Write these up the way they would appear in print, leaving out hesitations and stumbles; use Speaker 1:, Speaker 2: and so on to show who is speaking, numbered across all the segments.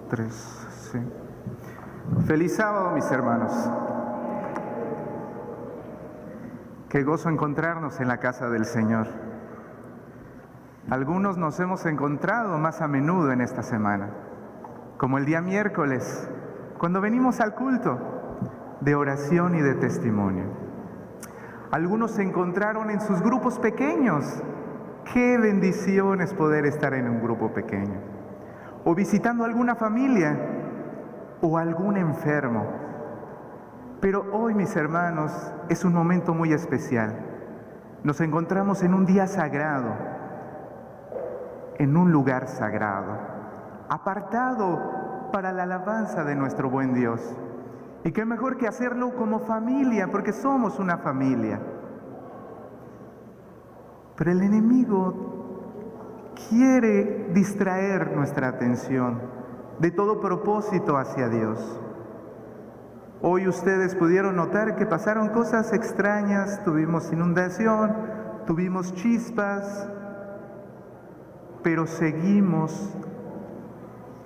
Speaker 1: 3, sí. Feliz sábado, mis hermanos. Qué gozo encontrarnos en la casa del Señor. Algunos nos hemos encontrado más a menudo en esta semana, como el día miércoles, cuando venimos al culto de oración y de testimonio. Algunos se encontraron en sus grupos pequeños. Qué bendición es poder estar en un grupo pequeño. O visitando alguna familia o algún enfermo. Pero hoy, mis hermanos, es un momento muy especial. Nos encontramos en un día sagrado, en un lugar sagrado, apartado para la alabanza de nuestro buen Dios. Y qué mejor que hacerlo como familia, porque somos una familia. Pero el enemigo quiere distraer nuestra atención de todo propósito hacia Dios. Hoy ustedes pudieron notar que pasaron cosas extrañas, tuvimos inundación, tuvimos chispas, pero seguimos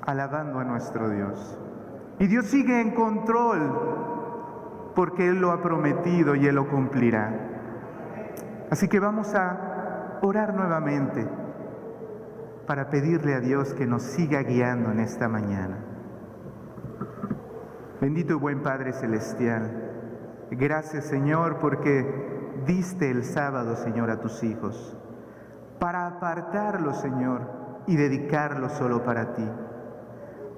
Speaker 1: alabando a nuestro Dios. Y Dios sigue en control, porque Él lo ha prometido y Él lo cumplirá. Así que vamos a orar nuevamente para pedirle a Dios que nos siga guiando en esta mañana. Bendito y buen Padre Celestial, gracias, Señor, porque diste el sábado, Señor, a tus hijos, para apartarlo, Señor, y dedicarlo solo para ti,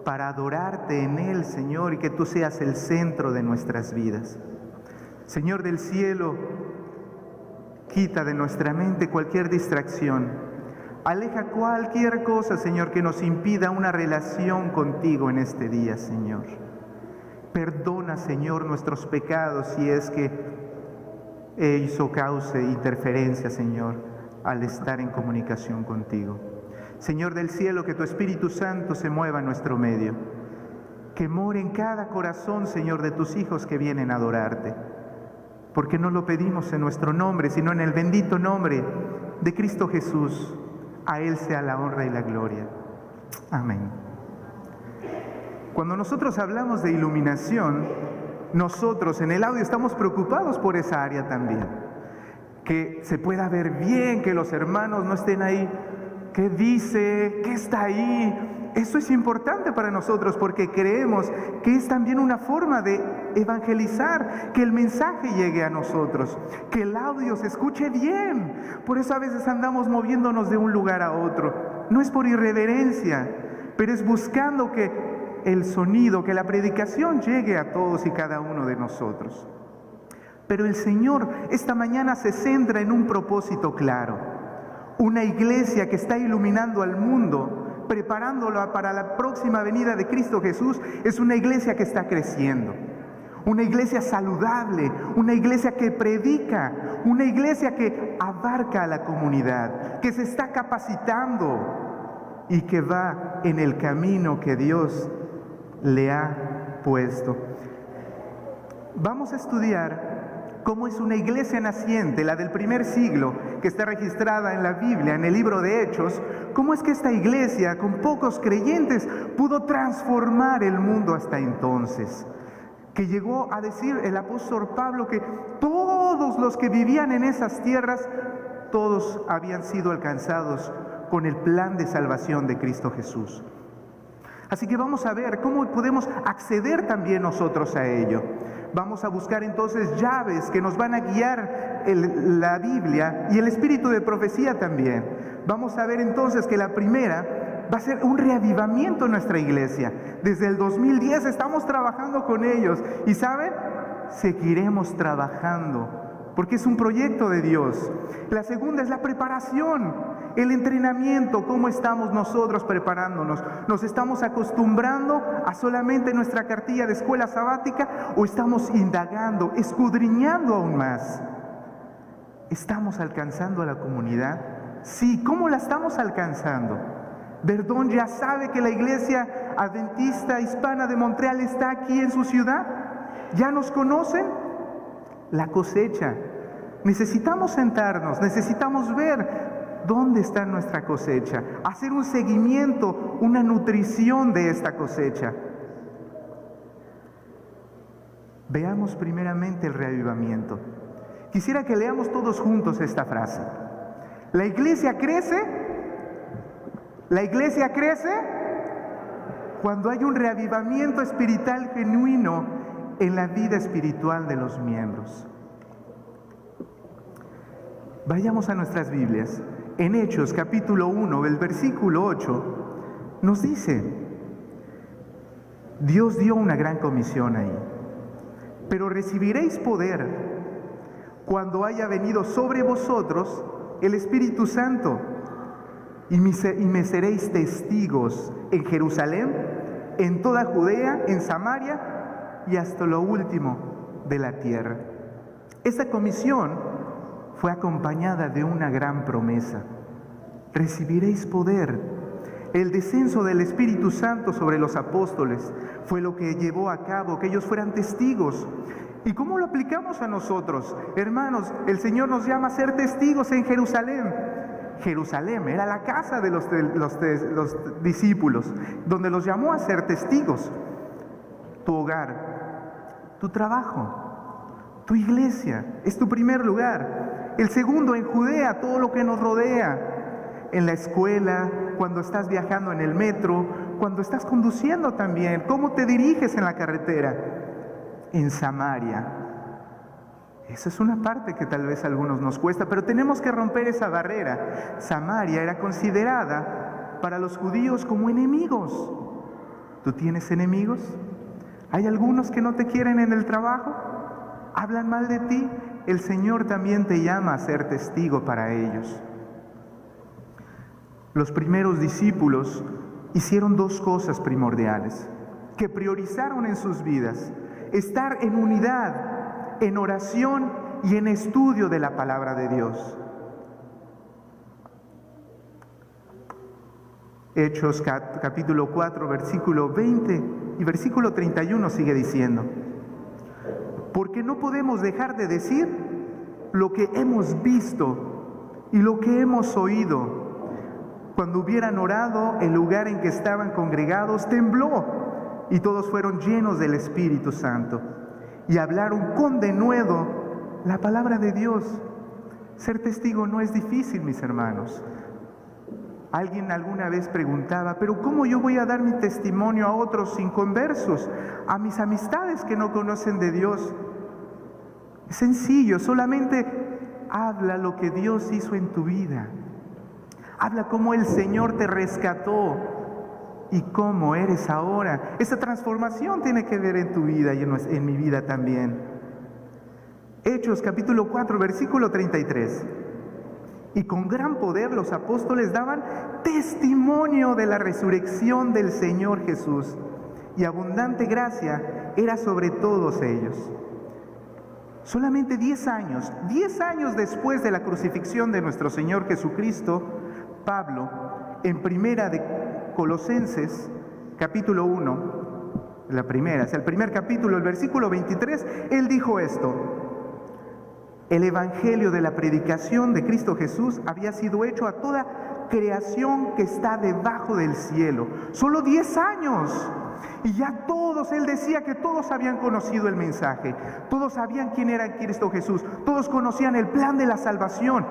Speaker 1: para adorarte en Él, Señor, y que tú seas el centro de nuestras vidas. Señor del cielo, quita de nuestra mente cualquier distracción, aleja cualquier cosa, Señor, que nos impida una relación contigo en este día, Señor. Perdona, Señor, nuestros pecados si es que eso cause interferencia, Señor, al estar en comunicación contigo. Señor del cielo, que tu Espíritu Santo se mueva en nuestro medio, que more en cada corazón, Señor, de tus hijos que vienen a adorarte, porque no lo pedimos en nuestro nombre, sino en el bendito nombre de Cristo Jesús. A Él sea la honra y la gloria. Amén. Cuando nosotros hablamos de iluminación, nosotros en el audio estamos preocupados por esa área también. Que se pueda ver bien, que los hermanos no estén ahí. ¿Qué dice? ¿Qué está ahí? Eso es importante para nosotros porque creemos que es también una forma de evangelizar, que el mensaje llegue a nosotros, que el audio se escuche bien. Por eso a veces andamos moviéndonos de un lugar a otro. No es por irreverencia, pero es buscando que el sonido, que la predicación llegue a todos y cada uno de nosotros. Pero el Señor esta mañana se centra en un propósito claro. Una iglesia que está iluminando al mundo, preparándolo para la próxima venida de Cristo Jesús, es una iglesia que está creciendo. Una iglesia saludable, una iglesia que predica, una iglesia que abarca a la comunidad, que se está capacitando y que va en el camino que Dios le ha puesto. Vamos a estudiar cómo es una iglesia naciente, la del primer siglo, que está registrada en la Biblia, en el libro de Hechos. Cómo es que esta iglesia, con pocos creyentes, pudo transformar el mundo hasta entonces. Que llegó a decir el apóstol Pablo que todos los que vivían en esas tierras, todos habían sido alcanzados con el plan de salvación de Cristo Jesús. Así que vamos a ver cómo podemos acceder también nosotros a ello. Vamos a buscar entonces llaves que nos van a guiar la Biblia y el espíritu de profecía también. Vamos a ver entonces que la primera va a ser un reavivamiento en nuestra iglesia. Desde el 2010 estamos trabajando con ellos y ¿saben? Seguiremos trabajando porque es un proyecto de Dios. La segunda es la preparación, el entrenamiento. ¿Cómo estamos nosotros preparándonos? ¿Nos estamos acostumbrando a solamente nuestra cartilla de escuela sabática o estamos indagando, escudriñando aún más? ¿Estamos alcanzando a la comunidad? Sí, ¿cómo la estamos alcanzando? Verdón ya sabe que la Iglesia Adventista Hispana de Montreal está aquí en su ciudad. ¿Ya nos conocen? La cosecha. Necesitamos sentarnos, necesitamos ver ¿dónde está nuestra cosecha? Hacer un seguimiento, una nutrición de esta cosecha. Veamos primeramente el reavivamiento. Quisiera que leamos todos juntos esta frase. La iglesia crece cuando hay un reavivamiento espiritual genuino en la vida espiritual de los miembros. Vayamos a nuestras Biblias. En Hechos capítulo 1, el versículo 8, nos dice, Dios dio una gran comisión ahí. Pero recibiréis poder cuando haya venido sobre vosotros el Espíritu Santo, y me seréis testigos en Jerusalén, en toda Judea, en Samaria y hasta lo último de la tierra. Esta comisión fue acompañada de una gran promesa. Recibiréis poder. El descenso del Espíritu Santo sobre los apóstoles fue lo que llevó a cabo que ellos fueran testigos. ¿Y cómo lo aplicamos a nosotros? Hermanos, el Señor nos llama a ser testigos en Jerusalén. Jerusalén era la casa de los discípulos, donde los llamó a ser testigos. Tu hogar, tu trabajo, tu iglesia es tu primer lugar. El segundo, en Judea, todo lo que nos rodea. En la escuela, cuando estás viajando en el metro, cuando estás conduciendo también, cómo te diriges en la carretera. En Samaria. Esa es una parte que tal vez a algunos nos cuesta, pero tenemos que romper esa barrera. Samaria era considerada para los judíos como enemigos. ¿Tú tienes enemigos? ¿Hay algunos que no te quieren en el trabajo? ¿Hablan mal de ti? El Señor también te llama a ser testigo para ellos. Los primeros discípulos hicieron dos cosas primordiales que priorizaron en sus vidas: estar en unidad, en oración y en estudio de la palabra de Dios. Hechos capítulo 4, versículo 20 y versículo 31 sigue diciendo: porque no podemos dejar de decir lo que hemos visto y lo que hemos oído. Cuando hubieran orado, el lugar en que estaban congregados tembló, y todos fueron llenos del Espíritu Santo, y hablaron con denuedo la palabra de Dios. Ser testigo no es difícil, mis hermanos. Alguien alguna vez preguntaba, pero ¿cómo yo voy a dar mi testimonio a otros inconversos, a mis amistades que no conocen de Dios? Es sencillo, solamente habla lo que Dios hizo en tu vida. Habla cómo el Señor te rescató y cómo eres ahora. Esa transformación tiene que ver en tu vida y en mi vida también. Hechos capítulo 4, versículo 33. Y con gran poder los apóstoles daban testimonio de la resurrección del Señor Jesús, y abundante gracia era sobre todos ellos. Solamente 10 años después de la crucifixión de nuestro Señor Jesucristo, Pablo, en primera de Colosenses, capítulo 1, el primer capítulo, el versículo 23, él dijo esto: el evangelio de la predicación de Cristo Jesús había sido hecho a toda creación que está debajo del cielo. Solo 10 años. Y ya todos, él decía que todos habían conocido el mensaje. Todos sabían quién era Cristo Jesús. Todos conocían el plan de la salvación.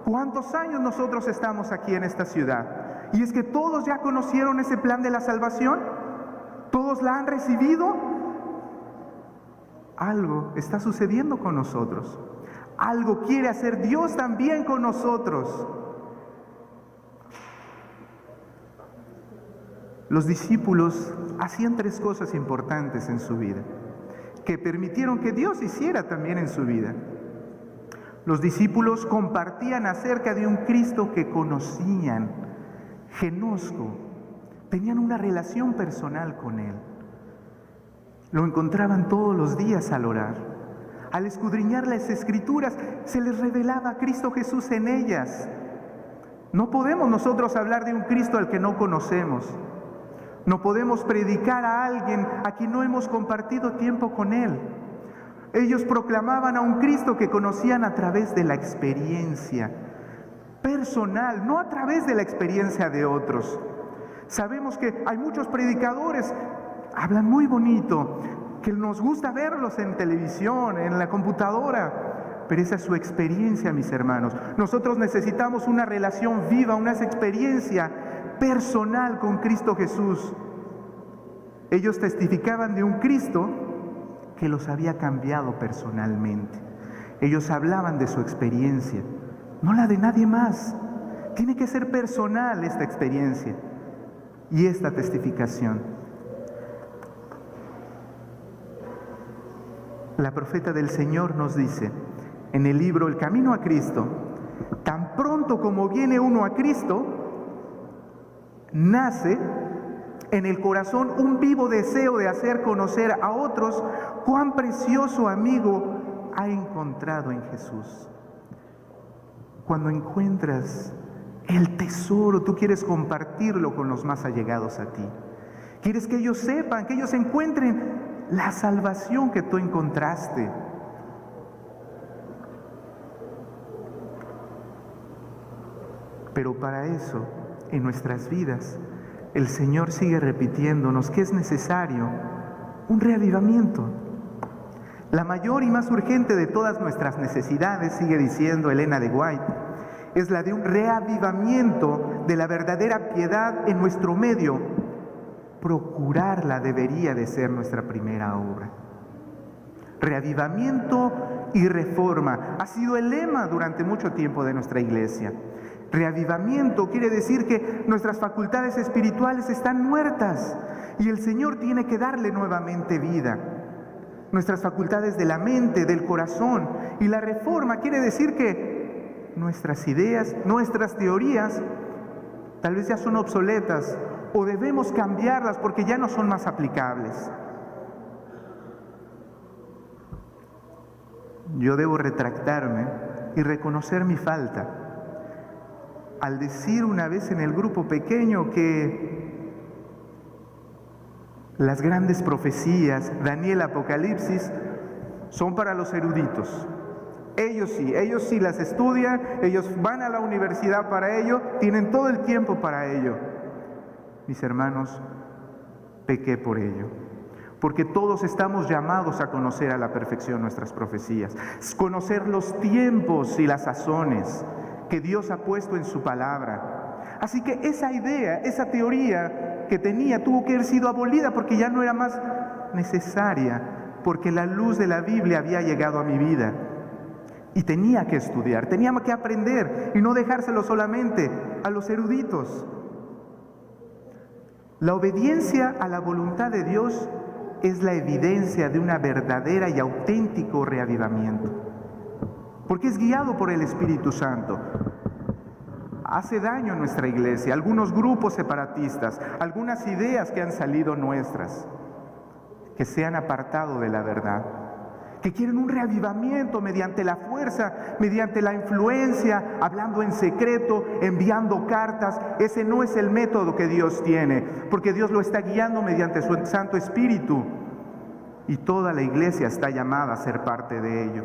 Speaker 1: ¿Cuántos años nosotros estamos aquí en esta ciudad? Y es que todos ya conocieron ese plan de la salvación. Todos la han recibido. Algo está sucediendo con nosotros. Algo quiere hacer Dios también con nosotros. Los discípulos hacían 3 cosas importantes en su vida, que permitieron que Dios hiciera también en su vida. Los discípulos compartían acerca de un Cristo que conocían, genosco, tenían una relación personal con Él. Lo encontraban todos los días al orar. Al escudriñar las Escrituras, se les revelaba Cristo Jesús en ellas. No podemos nosotros hablar de un Cristo al que no conocemos. No podemos predicar a alguien a quien no hemos compartido tiempo con Él. Ellos proclamaban a un Cristo que conocían a través de la experiencia. personal, no a través de la experiencia de otros. Sabemos que hay muchos predicadores, hablan muy bonito, que nos gusta verlos en televisión, en la computadora, pero esa es su experiencia, mis hermanos. Nosotros necesitamos una relación viva, una experiencia personal con Cristo Jesús. Ellos testificaban de un Cristo que los había cambiado personalmente. Ellos hablaban de su experiencia, no la de nadie más. Tiene que ser personal esta experiencia y esta testificación. La profeta del Señor nos dice en el libro El Camino a Cristo: tan pronto como viene uno a Cristo, nace en el corazón un vivo deseo de hacer conocer a otros cuán precioso amigo ha encontrado en Jesús. Cuando encuentras el tesoro, tú quieres compartirlo con los más allegados a ti. Quieres que ellos sepan, que ellos encuentren la salvación que tú encontraste. Pero para eso, en nuestras vidas, el Señor sigue repitiéndonos que es necesario un reavivamiento. La mayor y más urgente de todas nuestras necesidades, sigue diciendo Elena de White, es la de un reavivamiento de la verdadera piedad en nuestro medio. Procurarla debería de ser nuestra primera obra. Reavivamiento y reforma ha sido el lema durante mucho tiempo de nuestra iglesia. Reavivamiento quiere decir que nuestras facultades espirituales están muertas y el Señor tiene que darle nuevamente vida. Nuestras facultades de la mente, del corazón. Y la reforma quiere decir que nuestras ideas, nuestras teorías, tal vez ya son obsoletas o debemos cambiarlas porque ya no son más aplicables. Yo debo retractarme y reconocer mi falta al decir una vez en el grupo pequeño que las grandes profecías, Daniel, Apocalipsis, son para los eruditos. Ellos sí las estudian, ellos van a la universidad para ello, tienen todo el tiempo para ello. Mis hermanos, pequé por ello, porque todos estamos llamados a conocer a la perfección nuestras profecías, conocer los tiempos y las sazones que Dios ha puesto en su palabra. Así que esa idea, esa teoría que tenía tuvo que haber sido abolida porque ya no era más necesaria, porque la luz de la Biblia había llegado a mi vida y tenía que estudiar, tenía que aprender y no dejárselo solamente a los eruditos. La obediencia a la voluntad de Dios es la evidencia de una verdadera y auténtico reavivamiento, porque es guiado por el Espíritu Santo. Hace daño a nuestra iglesia, algunos grupos separatistas, algunas ideas que han salido nuestras, que se han apartado de la verdad, que quieren un reavivamiento mediante la fuerza, mediante la influencia, hablando en secreto, enviando cartas. Ese no es el método que Dios tiene, porque Dios lo está guiando mediante su Santo Espíritu, y toda la iglesia está llamada a ser parte de ello.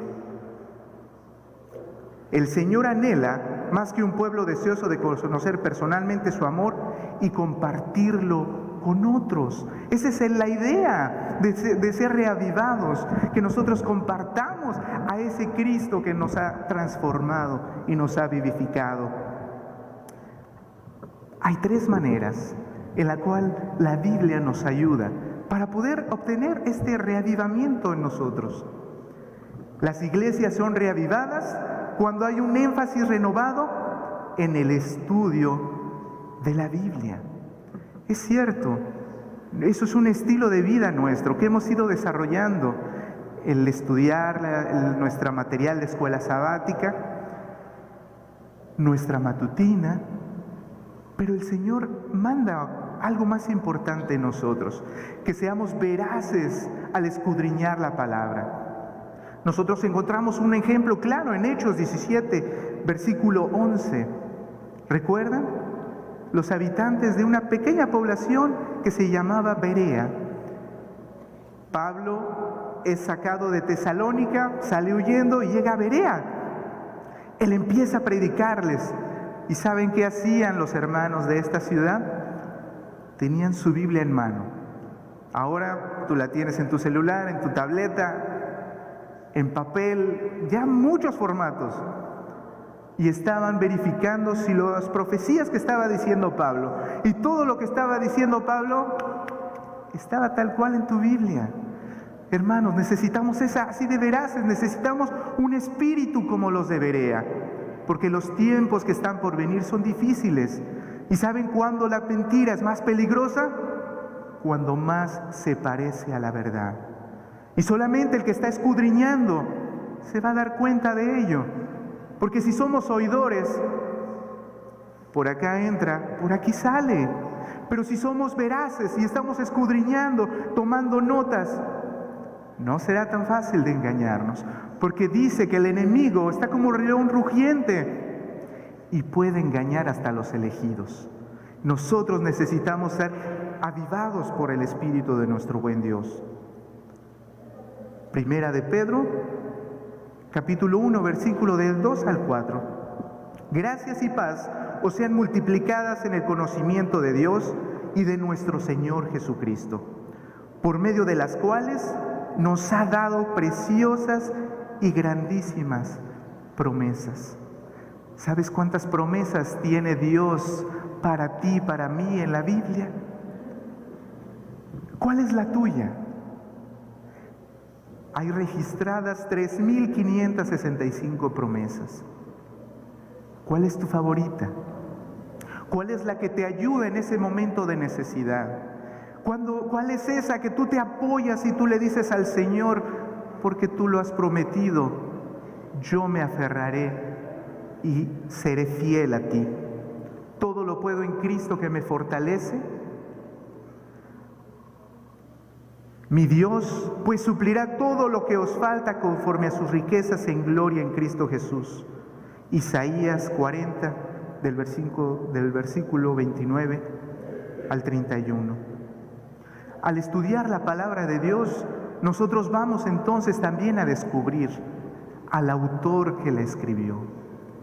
Speaker 1: El Señor anhela más que un pueblo deseoso de conocer personalmente su amor y compartirlo con otros. Esa es la idea de ser reavivados, que nosotros compartamos a ese Cristo que nos ha transformado y nos ha vivificado. Hay tres maneras en la cual la Biblia nos ayuda para poder obtener este reavivamiento en nosotros. Las iglesias son reavivadas cuando hay un énfasis renovado en el estudio de la Biblia. Es cierto, eso es un estilo de vida nuestro que hemos ido desarrollando, el estudiar nuestra material de escuela sabática, nuestra matutina, pero el Señor manda algo más importante en nosotros, que seamos veraces al escudriñar la palabra. Nosotros encontramos un ejemplo claro en Hechos 17, versículo 11. ¿Recuerdan? Los habitantes de una pequeña población que se llamaba Berea. Pablo es sacado de Tesalónica, sale huyendo y llega a Berea. Él empieza a predicarles ¿Y saben qué hacían los hermanos de esta ciudad? Tenían su Biblia en mano. Ahora tú la tienes en tu celular, en tu tableta, en papel, ya muchos formatos. Y estaban verificando si las profecías que estaba diciendo Pablo y todo lo que estaba diciendo Pablo estaba tal cual en tu Biblia. Hermanos, necesitamos así de veraces, necesitamos un espíritu como los de Berea, porque los tiempos que están por venir son difíciles. ¿Y saben cuándo la mentira es más peligrosa? Cuando más se parece a la verdad. Y solamente el que está escudriñando se va a dar cuenta de ello. Porque si somos oidores, por acá entra, por aquí sale. Pero si somos veraces y estamos escudriñando, tomando notas, no será tan fácil de engañarnos. Porque dice que el enemigo está como un león rugiente y puede engañar hasta los elegidos. Nosotros necesitamos ser avivados por el Espíritu de nuestro buen Dios. Primera de Pedro, capítulo 1, versículo del 2 al 4. Gracias y paz os sean multiplicadas en el conocimiento de Dios y de nuestro Señor Jesucristo, por medio de las cuales nos ha dado preciosas y grandísimas promesas. ¿Sabes cuántas promesas tiene Dios para ti, para mí en la Biblia? ¿Cuál es la tuya? Hay registradas 3.565 promesas. ¿Cuál es tu favorita? ¿Cuál es la que te ayuda en ese momento de necesidad? ¿Cuál es esa que tú te apoyas y tú le dices al Señor, porque tú lo has prometido, yo me aferraré y seré fiel a ti? Todo lo puedo en Cristo que me fortalece. Mi Dios pues suplirá todo lo que os falta conforme a sus riquezas en gloria en Cristo Jesús. Isaías 40 del versículo 29 al 31. Al estudiar la palabra de Dios, nosotros vamos entonces también a descubrir al autor que la escribió,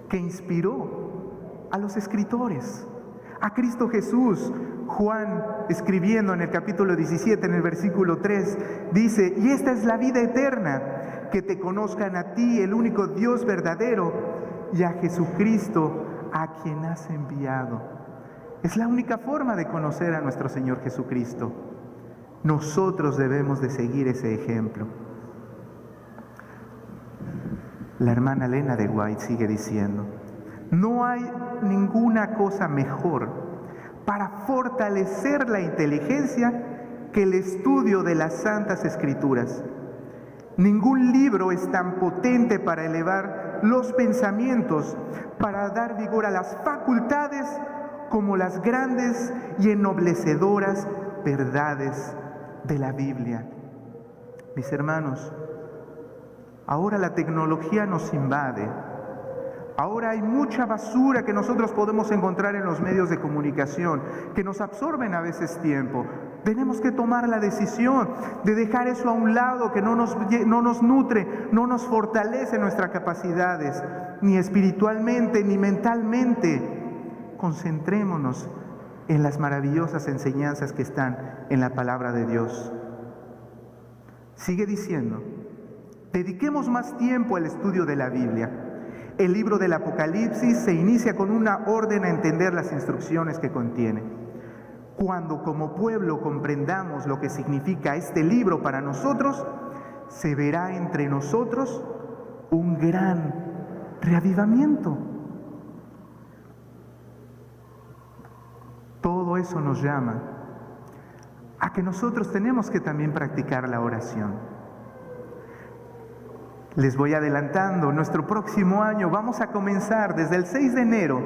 Speaker 1: que inspiró a los escritores, a Cristo Jesús. Juan, escribiendo en el capítulo 17, en el versículo 3, dice: y esta es la vida eterna, que te conozcan a ti, el único Dios verdadero, y a Jesucristo, a quien has enviado. Es la única forma de conocer a nuestro Señor Jesucristo. Nosotros debemos de seguir ese ejemplo. La hermana Elena de White sigue diciendo: no hay ninguna cosa mejor para fortalecer la inteligencia que el estudio de las Santas Escrituras. Ningún libro es tan potente para elevar los pensamientos, para dar vigor a las facultades, como las grandes y ennoblecedoras verdades de la Biblia. Mis hermanos, ahora la tecnología nos invade. Ahora hay mucha basura que nosotros podemos encontrar en los medios de comunicación, que nos absorben a veces tiempo. Tenemos que tomar la decisión de dejar eso a un lado, que no nos nutre, no nos fortalece nuestras capacidades, ni espiritualmente, ni mentalmente. Concentrémonos en las maravillosas enseñanzas que están en la palabra de Dios. Sigue diciendo: dediquemos más tiempo al estudio de la Biblia. El libro del Apocalipsis se inicia con una orden a entender las instrucciones que contiene. Cuando como pueblo comprendamos lo que significa este libro para nosotros, se verá entre nosotros un gran reavivamiento. Todo eso nos llama a que nosotros tenemos que también practicar la oración. Les voy adelantando, nuestro próximo año vamos a comenzar desde el 6 de enero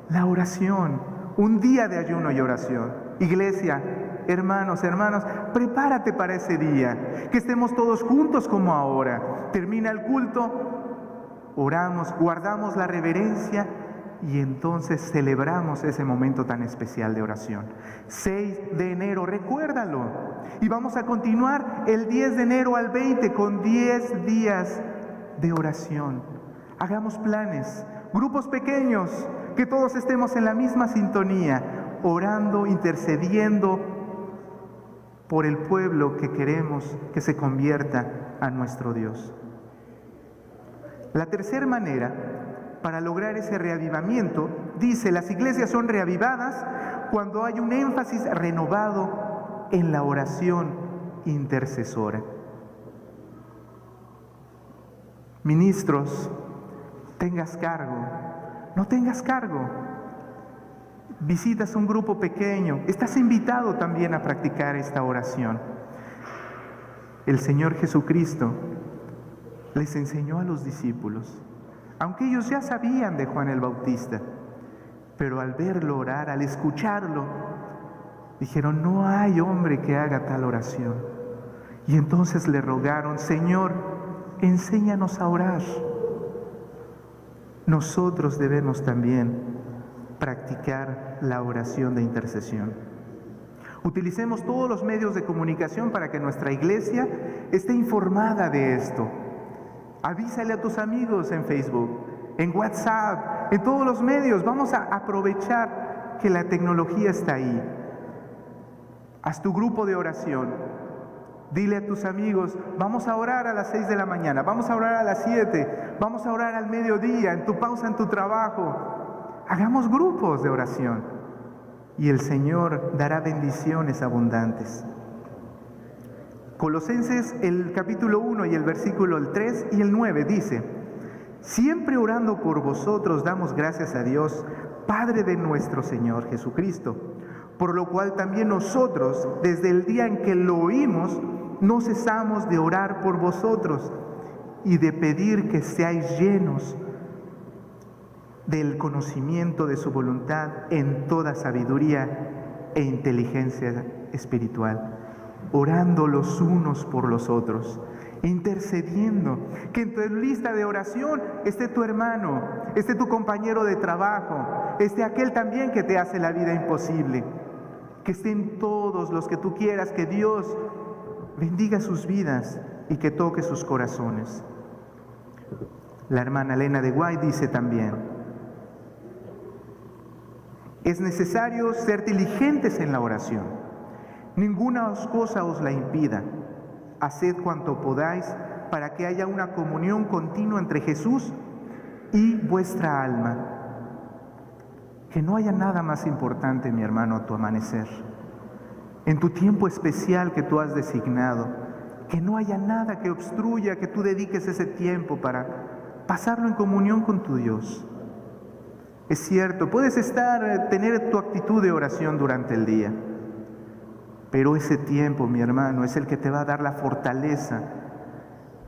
Speaker 1: la oración, un día de ayuno y oración. Iglesia, hermanos, prepárate para ese día, que estemos todos juntos como ahora. Termina el culto, oramos, guardamos la reverencia y entonces celebramos ese momento tan especial de oración. 6 de enero, recuérdalo. Y vamos a continuar el 10 de enero al 20 con 10 días de oración. Hagamos planes, grupos pequeños, que todos estemos en la misma sintonía, orando, intercediendo por el pueblo que queremos que se convierta a nuestro Dios. La tercera manera para lograr ese reavivamiento, dice, las iglesias son reavivadas cuando hay un énfasis renovado en la oración intercesora. Ministros, tengas cargo, no tengas cargo. Visitas un grupo pequeño, estás invitado también a practicar esta oración. El Señor Jesucristo les enseñó a los discípulos, aunque ellos ya sabían de Juan el Bautista, pero al verlo orar, al escucharlo, dijeron, no hay hombre que haga tal oración. Y entonces le rogaron, Señor, enséñanos a orar. Nosotros debemos también practicar la oración de intercesión. Utilicemos todos los medios de comunicación para que nuestra iglesia esté informada de esto. Avísale a tus amigos en Facebook, en WhatsApp, en todos los medios. Vamos a aprovechar que la tecnología está ahí. Haz tu grupo de oración. Dile a tus amigos, vamos a orar a las 6 de la mañana, vamos a orar a las 7, vamos a orar al mediodía, en tu pausa, en tu trabajo. Hagamos grupos de oración y el Señor dará bendiciones abundantes. Colosenses, el capítulo 1 y el versículo 3 y el 9 dice, siempre orando por vosotros damos gracias a Dios, Padre de nuestro Señor Jesucristo, por lo cual también nosotros, desde el día en que lo oímos, no cesamos de orar por vosotros y de pedir que seáis llenos del conocimiento de su voluntad en toda sabiduría e inteligencia espiritual, orando los unos por los otros, intercediendo, que en tu lista de oración esté tu hermano, esté tu compañero de trabajo, esté aquel también que te hace la vida imposible, que estén todos los que tú quieras, que Dios bendiga sus vidas y que toque sus corazones. La hermana Elena de White dice también, es necesario ser diligentes en la oración. Ninguna cosa os la impida. Haced cuanto podáis para que haya una comunión continua entre Jesús y vuestra alma. Que no haya nada más importante, mi hermano, a tu amanecer. En tu tiempo especial que tú has designado, que no haya nada que obstruya que tú dediques ese tiempo para pasarlo en comunión con tu Dios. Es cierto, puedes tener tu actitud de oración durante el día, pero ese tiempo, mi hermano, es el que te va a dar la fortaleza.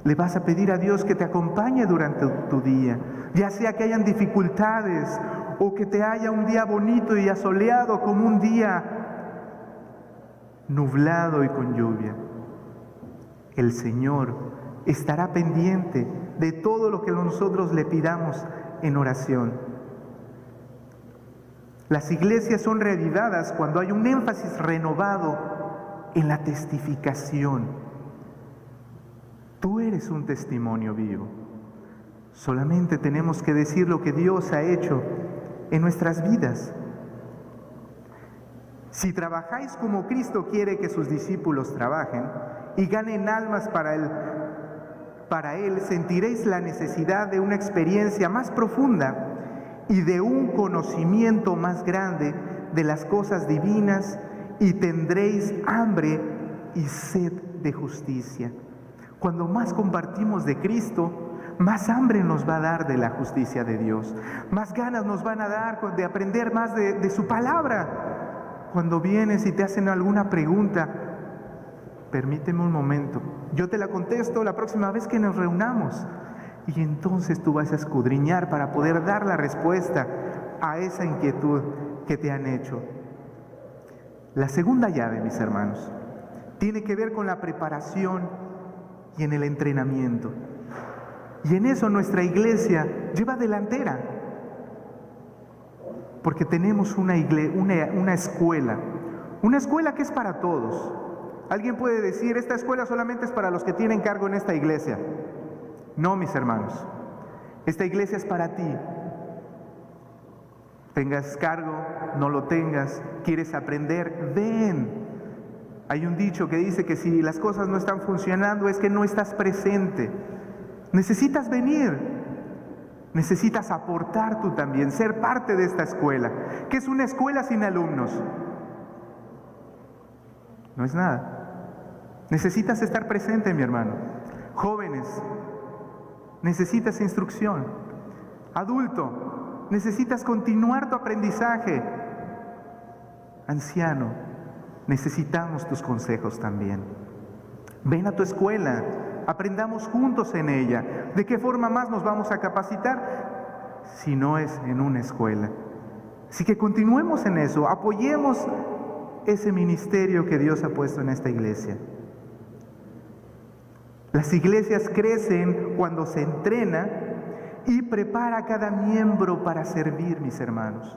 Speaker 1: Le vas a pedir a Dios que te acompañe durante tu día, ya sea que hayan dificultades o que te haya un día bonito y asoleado como un día nublado y con lluvia. El Señor estará pendiente de todo lo que nosotros le pidamos en oración. Las iglesias son reavivadas cuando hay un énfasis renovado en la testificación. Tú eres un testimonio vivo. Solamente tenemos que decir lo que Dios ha hecho en nuestras vidas. Si trabajáis como Cristo quiere que sus discípulos trabajen y ganen almas para Él, sentiréis la necesidad de una experiencia más profunda y de un conocimiento más grande de las cosas divinas y tendréis hambre y sed de justicia. Cuando más compartimos de Cristo, más hambre nos va a dar de la justicia de Dios, más ganas nos van a dar de aprender más de su palabra. Cuando vienes y te hacen alguna pregunta, permíteme un momento, yo te la contesto la próxima vez que nos reunamos. Y entonces tú vas a escudriñar para poder dar la respuesta a esa inquietud que te han hecho. La segunda llave, mis hermanos, tiene que ver con la preparación y en el entrenamiento. Y en eso nuestra iglesia lleva delantera, porque tenemos una escuela que es para todos. Alguien puede decir, esta escuela solamente es para los que tienen cargo en esta iglesia. No, mis hermanos, esta iglesia es para ti. Tengas cargo, no lo tengas, quieres aprender, ven. Hay un dicho que dice que si las cosas no están funcionando es que no estás presente. Necesitas venir, necesitas aportar tú también, ser parte de esta escuela. ¿Qué es una escuela sin alumnos? No es nada. Necesitas estar presente, mi hermano. Jóvenes, necesitas instrucción. Adulto, necesitas continuar tu aprendizaje. Anciano, necesitamos tus consejos también. Ven a tu escuela, aprendamos juntos en ella. ¿De qué forma más nos vamos a capacitar si no es en una escuela? Así que continuemos en eso, apoyemos ese ministerio que Dios ha puesto en esta iglesia. Las iglesias crecen cuando se entrena y prepara a cada miembro para servir, mis hermanos.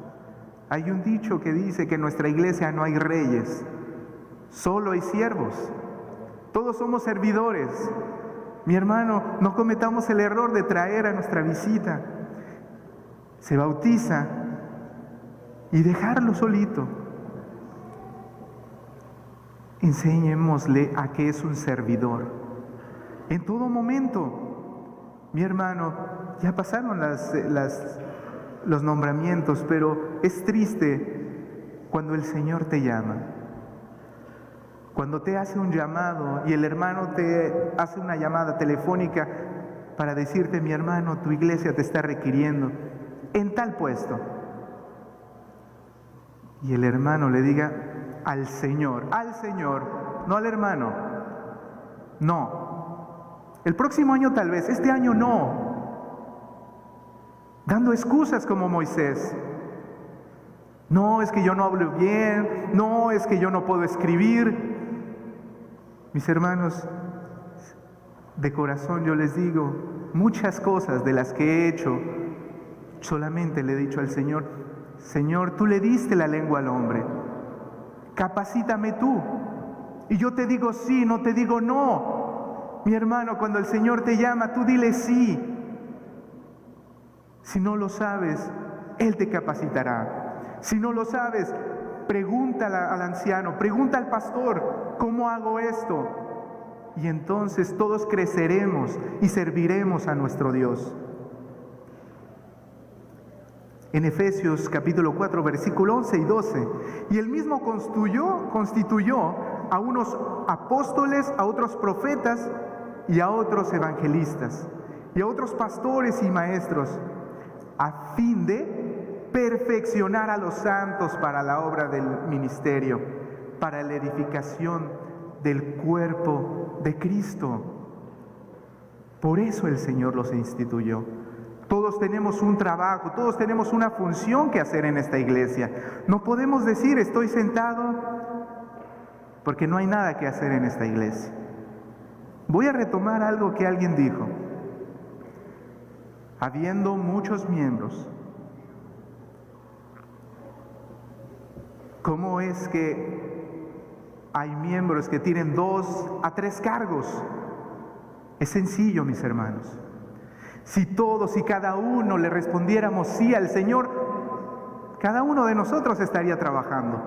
Speaker 1: Hay un dicho que dice que en nuestra iglesia no hay reyes, solo hay siervos. Todos somos servidores. Mi hermano, no cometamos el error de traer a nuestra visita. Se bautiza y dejarlo solito. Enseñémosle a que es un servidor. En todo momento, mi hermano, ya pasaron los nombramientos, pero es triste cuando el Señor te llama. Cuando te hace un llamado y el hermano te hace una llamada telefónica para decirte: mi hermano, tu iglesia te está requiriendo en tal puesto. Y el hermano le diga: al Señor, no al hermano. No. El próximo año tal vez, este año no. Dando excusas como Moisés. No, es que yo no hablo bien, no, es que yo no puedo escribir. Mis hermanos, de corazón yo les digo, muchas cosas de las que he hecho, solamente le he dicho al Señor: Señor, tú le diste la lengua al hombre, capacítame tú. Y yo te digo sí, no te digo no. Mi hermano, cuando el Señor te llama, tú dile sí. Si no lo sabes, Él te capacitará. Si no lo sabes, pregúntale al anciano, pregunta al pastor: ¿cómo hago esto? Y entonces todos creceremos y serviremos a nuestro Dios. En Efesios capítulo 4, versículo 11 y 12, y Él mismo constituyó a unos apóstoles, a otros profetas y a otros evangelistas, y a otros pastores y maestros, a fin de perfeccionar a los santos para la obra del ministerio, para la edificación del cuerpo de Cristo. Por eso el Señor los instituyó. Todos tenemos un trabajo, todos tenemos una función que hacer en esta iglesia. No podemos decir: estoy sentado porque no hay nada que hacer en esta iglesia. Voy a retomar algo que alguien dijo. Habiendo muchos miembros, ¿cómo es que hay miembros que tienen 2 a 3 cargos? Es sencillo, mis hermanos. Si todos y cada uno le respondiéramos sí al Señor, cada uno de nosotros estaría trabajando.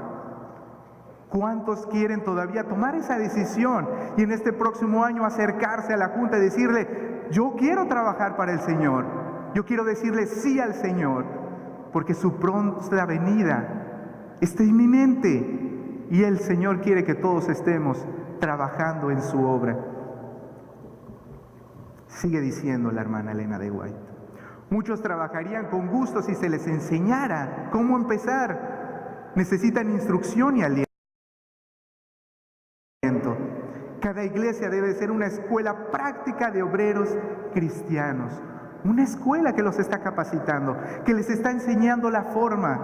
Speaker 1: ¿Cuántos quieren todavía tomar esa decisión y en este próximo año acercarse a la junta y decirle: yo quiero trabajar para el Señor, yo quiero decirle sí al Señor, porque su pronta venida está inminente y el Señor quiere que todos estemos trabajando en su obra? Sigue diciendo la hermana Elena de White: muchos trabajarían con gusto si se les enseñara cómo empezar. Necesitan instrucción y aliento. Cada iglesia debe ser una escuela práctica de obreros cristianos, una escuela que los está capacitando, que les está enseñando la forma.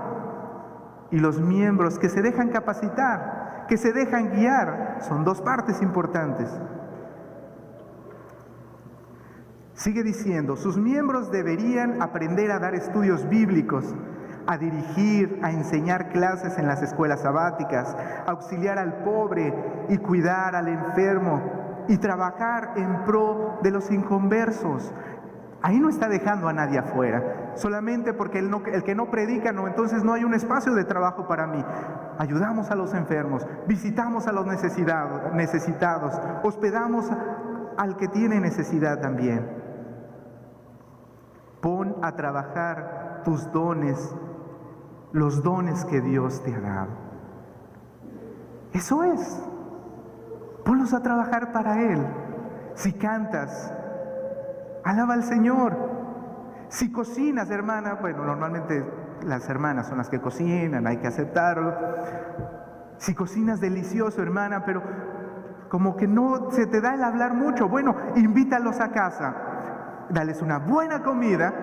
Speaker 1: Y los miembros que se dejan capacitar, que se dejan guiar, son 2 partes importantes. Sigue diciendo: sus miembros deberían aprender a dar estudios bíblicos, a dirigir, a enseñar clases en las escuelas sabáticas, a auxiliar al pobre y cuidar al enfermo y trabajar en pro de los inconversos. Ahí no está dejando a nadie afuera. solamente porque el que no predica, no, entonces no hay un espacio de trabajo para mí. Ayudamos a los enfermos, visitamos a los necesitados, hospedamos al que tiene necesidad también. Pon a trabajar tus dones, los dones que Dios te ha dado. Eso es. Ponlos a trabajar para Él. Si cantas, alaba al Señor. Si cocinas, hermana, bueno, normalmente las hermanas son las que cocinan, hay que aceptarlo. Si cocinas delicioso, hermana, pero como que no se te da el hablar mucho, bueno, invítalos a casa, dales una buena comida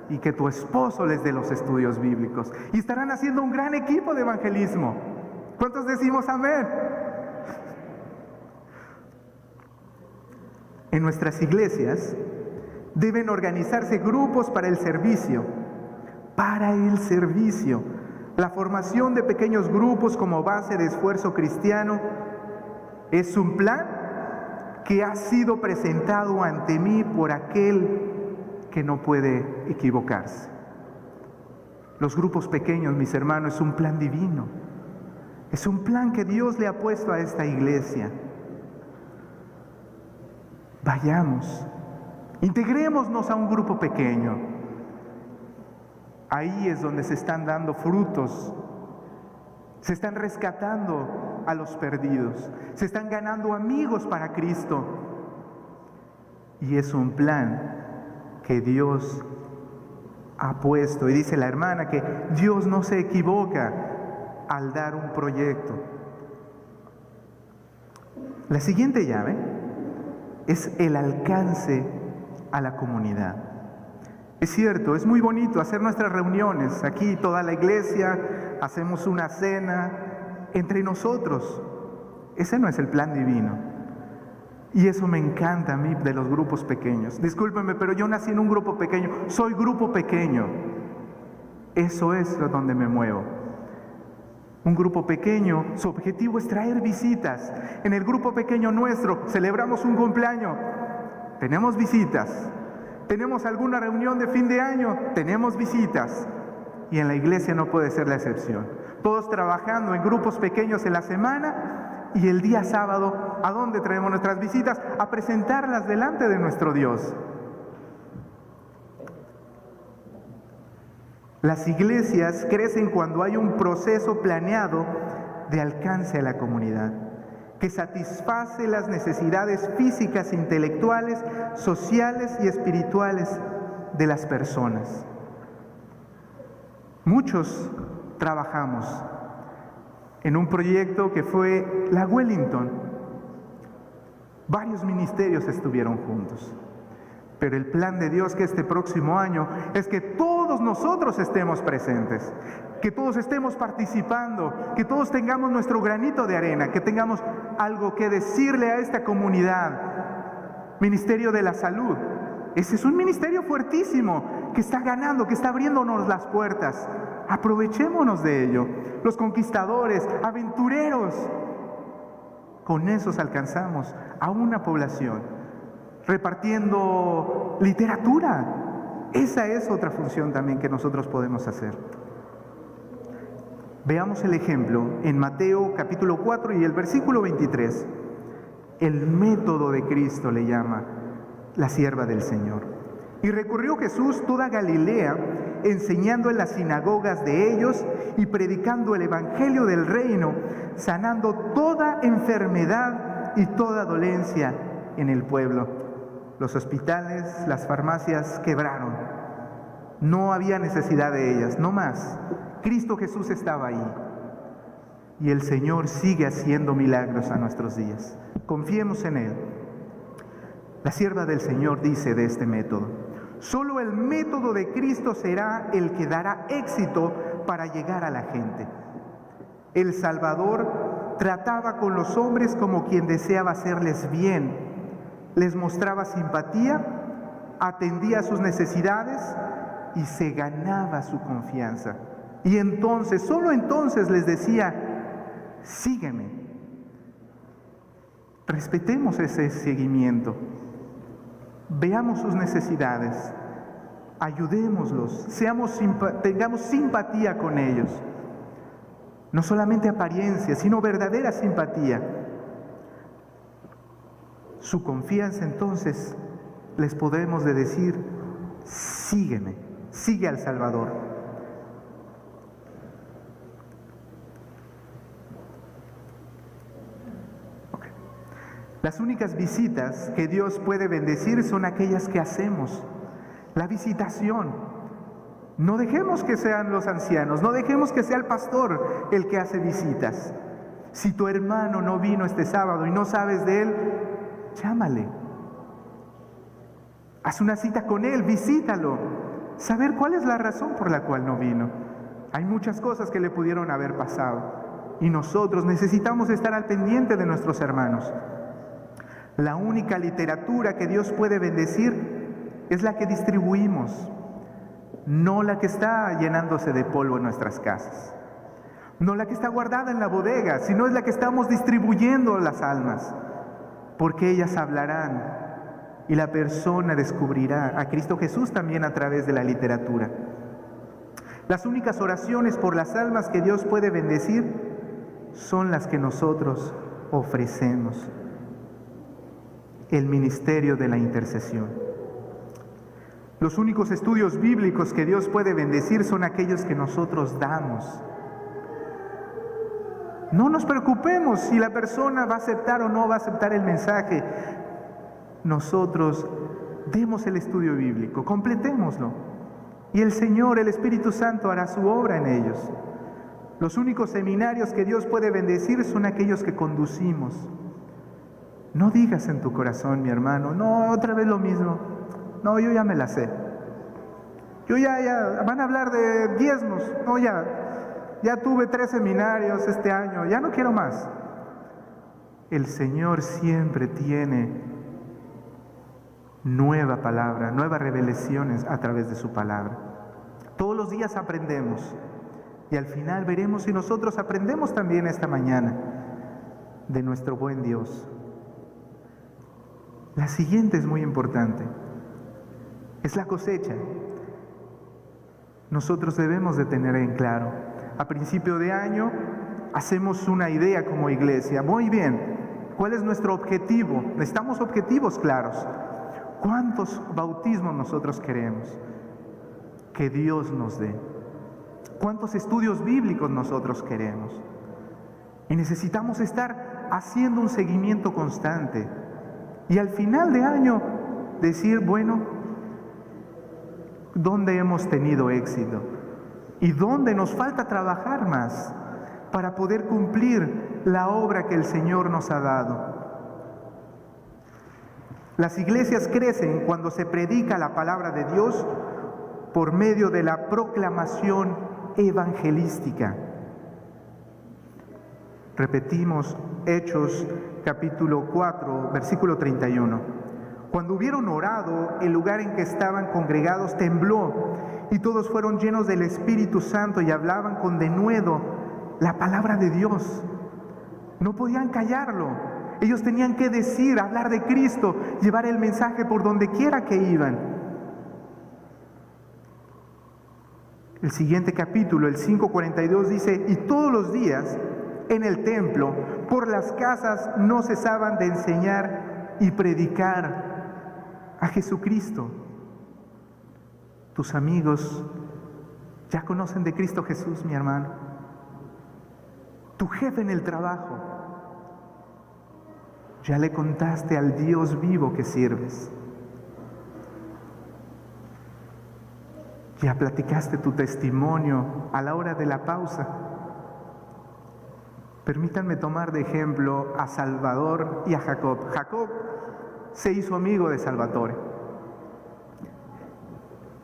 Speaker 1: y que tu esposo les dé los estudios bíblicos. Y estarán haciendo un gran equipo de evangelismo. ¿Cuántos decimos amén? En nuestras iglesias deben organizarse grupos para el servicio. Para el servicio. La formación de pequeños grupos como base de esfuerzo cristiano es un plan que ha sido presentado ante mí por aquel que no puede equivocarse. Los grupos pequeños, mis hermanos, es un plan divino. Es un plan que Dios le ha puesto a esta iglesia. Vayamos, integrémonos a un grupo pequeño. Ahí es donde se están dando frutos, se están rescatando a los perdidos, se están ganando amigos para Cristo. Y es un plan que Dios ha puesto. Y dice la hermana que Dios no se equivoca al dar un proyecto. La siguiente llave es el alcance a la comunidad. Es cierto, es muy bonito hacer nuestras reuniones, aquí toda la iglesia, hacemos una cena entre nosotros. Ese no es el plan divino. Y eso me encanta a mí de los grupos pequeños. Discúlpenme, pero yo nací en un grupo pequeño, soy grupo pequeño. Eso es donde me muevo. Un grupo pequeño, su objetivo es traer visitas. En el grupo pequeño nuestro celebramos un cumpleaños, tenemos visitas. Tenemos alguna reunión de fin de año, tenemos visitas. Y en la iglesia no puede ser la excepción. Todos trabajando en grupos pequeños en la semana y el día sábado, ¿a dónde traemos nuestras visitas? A presentarlas delante de nuestro Dios. Las iglesias crecen cuando hay un proceso planeado de alcance a la comunidad, que satisface las necesidades físicas, intelectuales, sociales y espirituales de las personas. Muchos trabajamos en un proyecto que fue la Wellington. Varios ministerios estuvieron juntos. Pero el plan de Dios que este próximo año es que todos nosotros estemos presentes, que todos estemos participando, que todos tengamos nuestro granito de arena, que tengamos algo que decirle a esta comunidad. Ministerio de la Salud. Ese es un ministerio fuertísimo que está ganando, que está abriéndonos las puertas. Aprovechémonos de ello. Los conquistadores, aventureros. Con esos alcanzamos a una población. Repartiendo literatura. Esa es otra función también que nosotros podemos hacer. Veamos el ejemplo en Mateo capítulo 4 y el versículo 23. El método de Cristo le llama la sierva del Señor. Y recorrió Jesús toda Galilea, enseñando en las sinagogas de ellos y predicando el evangelio del reino, sanando toda enfermedad y toda dolencia en el pueblo. Los hospitales, las farmacias quebraron. No había necesidad de ellas, no más. Cristo Jesús estaba ahí. Y el Señor sigue haciendo milagros a nuestros días. Confiemos en Él. La sierva del Señor dice de este método: solo el método de Cristo será el que dará éxito para llegar a la gente. El Salvador trataba con los hombres como quien deseaba hacerles bien. Les mostraba simpatía, atendía sus necesidades y se ganaba su confianza. Y entonces, solo entonces les decía: sígueme. Respetemos ese seguimiento. Veamos sus necesidades. ayudémoslos, tengamos simpatía con ellos. No solamente apariencia, sino verdadera simpatía. Su confianza, entonces, les podemos decir: sígueme, sigue al Salvador. Okay. Las únicas visitas que Dios puede bendecir son aquellas que hacemos. La visitación. No dejemos que sean los ancianos, no dejemos que sea el pastor el que hace visitas. Si tu hermano no vino este sábado y no sabes de él, llámale. Haz una cita con él, visítalo. Saber cuál es la razón por la cual no vino. Hay muchas cosas que le pudieron haber pasado. Y nosotros necesitamos estar al pendiente de nuestros hermanos. La única literatura que Dios puede bendecir es la que distribuimos, no la que está llenándose de polvo en nuestras casas, no la que está guardada en la bodega, sino es la que estamos distribuyendo a las almas, porque ellas hablarán y la persona descubrirá a Cristo Jesús también a través de la literatura. Las únicas oraciones por las almas que Dios puede bendecir son las que nosotros ofrecemos. El ministerio de la intercesión. Los únicos estudios bíblicos que Dios puede bendecir son aquellos que nosotros damos. No nos preocupemos si la persona va a aceptar o no va a aceptar el mensaje. Nosotros demos el estudio bíblico, completémoslo. Y el Señor, el Espíritu Santo, hará su obra en ellos. Los únicos seminarios que Dios puede bendecir son aquellos que conducimos. No digas en tu corazón, mi hermano, no, otra vez lo mismo. No, yo ya me la sé. Yo ya van a hablar de diezmos. No, ya tuve 3 seminarios este año, ya no quiero más. El Señor siempre tiene nueva palabra, nuevas revelaciones a través de su palabra. Todos los días aprendemos. Y al final veremos si nosotros aprendemos también esta mañana de nuestro buen Dios. La siguiente es muy importante. Es la cosecha. Nosotros debemos de tener en claro. A principio de año hacemos una idea como iglesia. Muy bien, ¿cuál es nuestro objetivo? Necesitamos objetivos claros. ¿Cuántos bautismos nosotros queremos que Dios nos dé? ¿Cuántos estudios bíblicos nosotros queremos? Y necesitamos estar haciendo un seguimiento constante. Y al final de año decir, bueno, ¿dónde hemos tenido éxito? ¿Y dónde nos falta trabajar más para poder cumplir la obra que el Señor nos ha dado? Las iglesias crecen cuando se predica la palabra de Dios por medio de la proclamación evangelística. Repetimos Hechos capítulo 4, versículo 31. Cuando hubieron orado, el lugar en que estaban congregados tembló, y todos fueron llenos del Espíritu Santo y hablaban con denuedo la palabra de Dios. No podían callarlo. Ellos tenían que decir, hablar de Cristo, llevar el mensaje por donde quiera que iban. El siguiente capítulo, el 5:42, dice: y todos los días en el templo, por las casas, no cesaban de enseñar y predicar a Jesucristo. Tus amigos ya conocen de Cristo Jesús, mi hermano. Tu jefe en el trabajo, ya le contaste al Dios vivo que sirves. Ya platicaste tu testimonio a la hora de la pausa. Permítanme tomar de ejemplo a Salvador y a Jacob. Jacob se hizo amigo de Salvatore.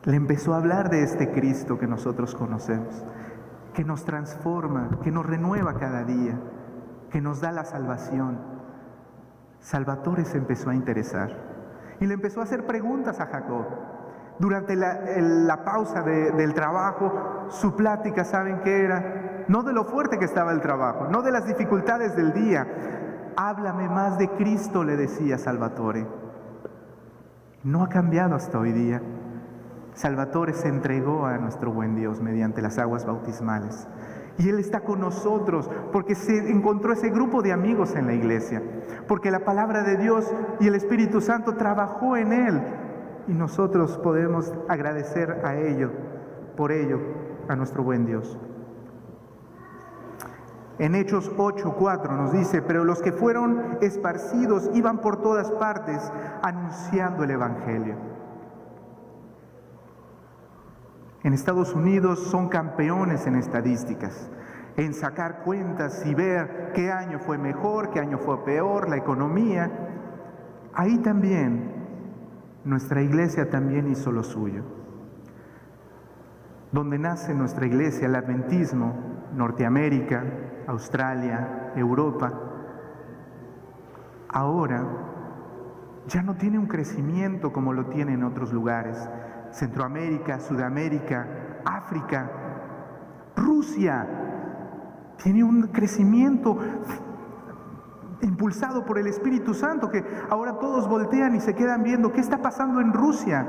Speaker 1: Le empezó a hablar de este Cristo que nosotros conocemos, que nos transforma, que nos renueva cada día, que nos da la salvación. Salvatore se empezó a interesar y le empezó a hacer preguntas a Jacob. Durante la pausa del trabajo, su plática, ¿saben qué era? No de lo fuerte que estaba el trabajo, no de las dificultades del día. Háblame más de Cristo, le decía Salvatore. No ha cambiado hasta hoy día. Salvatore se entregó a nuestro buen Dios mediante las aguas bautismales. Y Él está con nosotros porque se encontró ese grupo de amigos en la iglesia, porque la palabra de Dios y el Espíritu Santo trabajó en Él, y nosotros podemos agradecer por ello, a nuestro buen Dios. En Hechos 8:4 nos dice: pero los que fueron esparcidos iban por todas partes anunciando el Evangelio. En Estados Unidos son campeones en estadísticas, en sacar cuentas y ver qué año fue mejor, qué año fue peor, la economía. Ahí también, nuestra iglesia también hizo lo suyo. Donde nace nuestra iglesia, el adventismo, Norteamérica, Australia, Europa, ahora ya no tiene un crecimiento como lo tiene en otros lugares. Centroamérica, Sudamérica, África, Rusia, tiene un crecimiento impulsado por el Espíritu Santo, que ahora todos voltean y se quedan viendo qué está pasando en Rusia,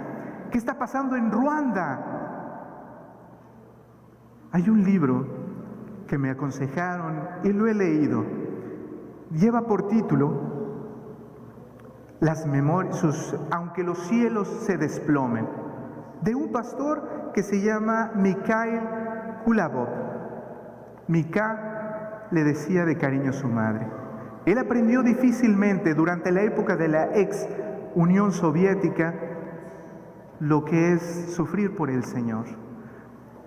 Speaker 1: qué está pasando en Ruanda. Hay un libro que me aconsejaron y lo he leído. Lleva por título Aunque los cielos se desplomen, de un pastor que se llama Mikhail Kulabov. Mika le decía de cariño a su madre. Él aprendió difícilmente durante la época de la ex Unión Soviética lo que es sufrir por el Señor.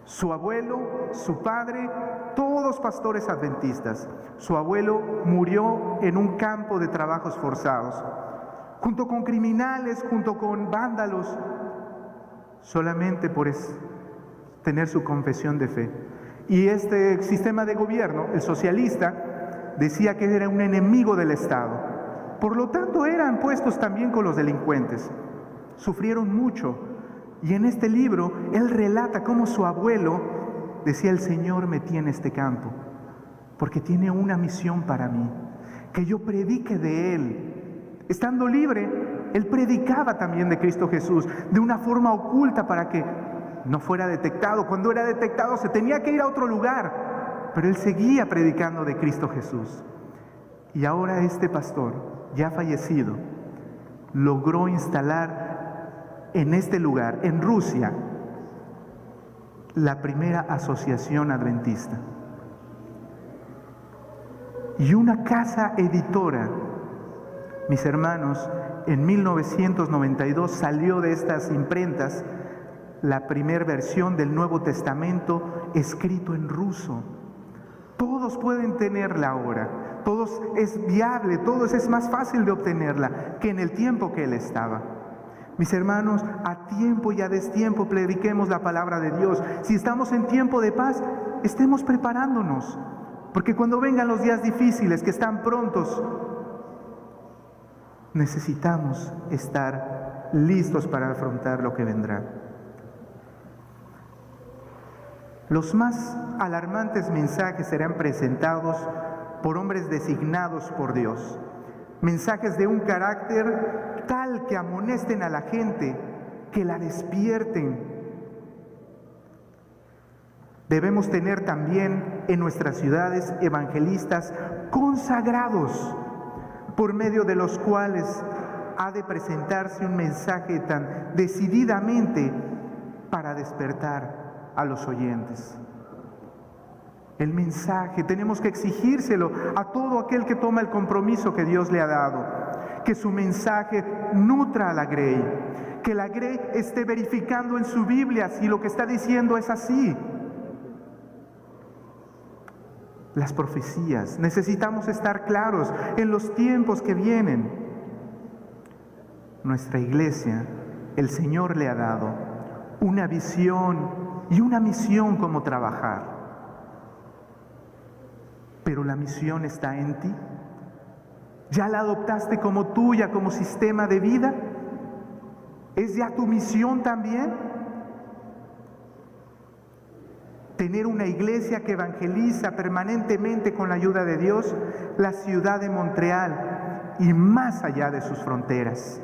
Speaker 1: Su abuelo, su padre, todos pastores adventistas. Su abuelo murió en un campo de trabajos forzados, junto con criminales, junto con vándalos, solamente por tener su confesión de fe. Y este sistema de gobierno, el socialista, decía que era un enemigo del Estado. Por lo tanto, eran puestos también con los delincuentes. Sufrieron mucho. Y en este libro, él relata cómo su abuelo decía: el Señor me tiene este campo, porque tiene una misión para mí, que yo predique de Él. Estando libre, él predicaba también de Cristo Jesús, de una forma oculta para que no fuera detectado. Cuando era detectado se tenía que ir a otro lugar, pero él seguía predicando de Cristo Jesús. Y ahora este pastor, ya fallecido, logró instalar en este lugar, en Rusia, la primera asociación adventista. Y una casa editora, mis hermanos, en 1992 salió de estas imprentas la primera versión del Nuevo Testamento escrito en ruso. Todos pueden tenerla ahora, todos es viable, todos es más fácil de obtenerla que en el tiempo que él estaba. Mis hermanos, a tiempo y a destiempo prediquemos la palabra de Dios. Si estamos en tiempo de paz, estemos preparándonos, porque cuando vengan los días difíciles que están prontos, necesitamos estar listos para afrontar lo que vendrá. Los más alarmantes mensajes serán presentados por hombres designados por Dios. Mensajes de un carácter tal que amonesten a la gente, que la despierten. Debemos tener también en nuestras ciudades evangelistas consagrados, por medio de los cuales ha de presentarse un mensaje tan decididamente para despertar a los oyentes. El mensaje tenemos que exigírselo a todo aquel que toma el compromiso que Dios le ha dado, que su mensaje nutra a la grey, que la grey esté verificando en su Biblia si lo que está diciendo es así. Las profecías, necesitamos estar claros en los tiempos que vienen. Nuestra iglesia, el Señor le ha dado una visión y una misión como trabajar. Pero la misión está en ti. ¿Ya la adoptaste como tuya, como sistema de vida? ¿Es ya tu misión también? Tener una iglesia que evangeliza permanentemente con la ayuda de Dios la ciudad de Montreal y más allá de sus fronteras.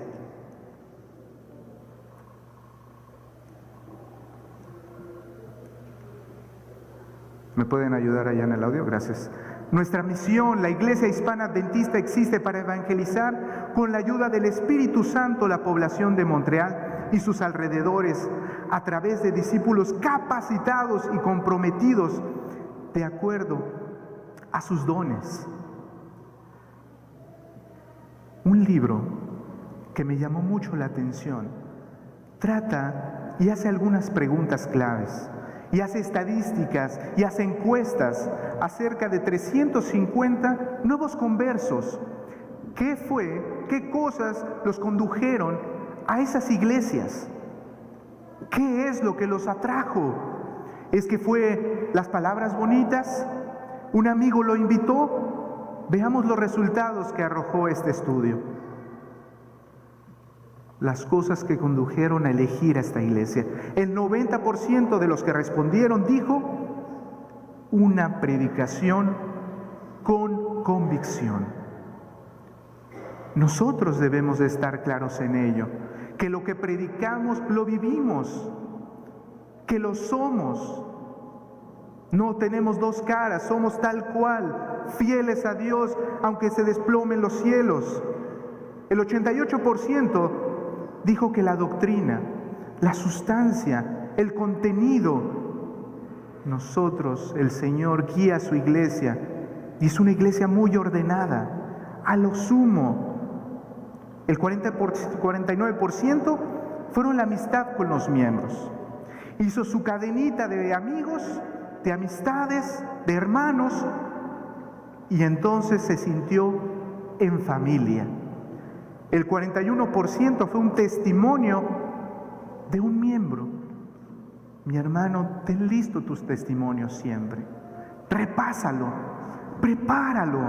Speaker 1: ¿Me pueden ayudar allá en el audio? Gracias. Nuestra misión, la Iglesia Hispana Adventista, existe para evangelizar con la ayuda del Espíritu Santo la población de Montreal y sus alrededores a través de discípulos capacitados y comprometidos de acuerdo a sus dones. Un libro que me llamó mucho la atención trata y hace algunas preguntas claves, y hace estadísticas y hace encuestas acerca de 350 nuevos conversos. ¿Qué fue? ¿Qué cosas los condujeron a esas iglesias? ¿Qué es lo que los atrajo? ¿Es que fue las palabras bonitas? ¿Un amigo lo invitó? Veamos los resultados que arrojó este estudio. Las cosas que condujeron a elegir a esta iglesia. El 90% de los que respondieron dijo: una predicación con convicción. Nosotros debemos de estar claros en ello, que lo que predicamos lo vivimos, que lo somos. No tenemos dos caras, somos tal cual, fieles a Dios, aunque se desplomen los cielos. El 88% dijo que la doctrina, la sustancia, el contenido, nosotros, el Señor guía a su iglesia, y es una iglesia muy ordenada, a lo sumo. El 49% fueron la amistad con los miembros. Hizo su cadenita de amigos, de amistades, de hermanos, y entonces se sintió en familia. El 41% fue un testimonio de un miembro. Mi hermano, ten listo tus testimonios siempre. Repásalo, prepáralo,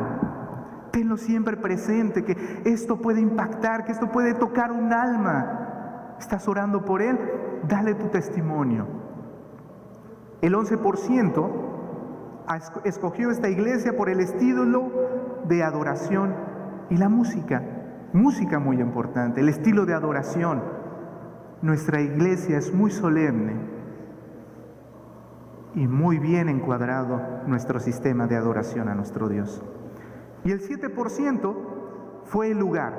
Speaker 1: tenlo siempre presente, que esto puede impactar, que esto puede tocar un alma. ¿Estás orando por él? Dale tu testimonio. El 11% escogió esta iglesia por el estilo de adoración y la música. Música muy importante, el estilo de adoración. Nuestra iglesia es muy solemne y muy bien encuadrado nuestro sistema de adoración a nuestro Dios. Y el 7% fue el lugar.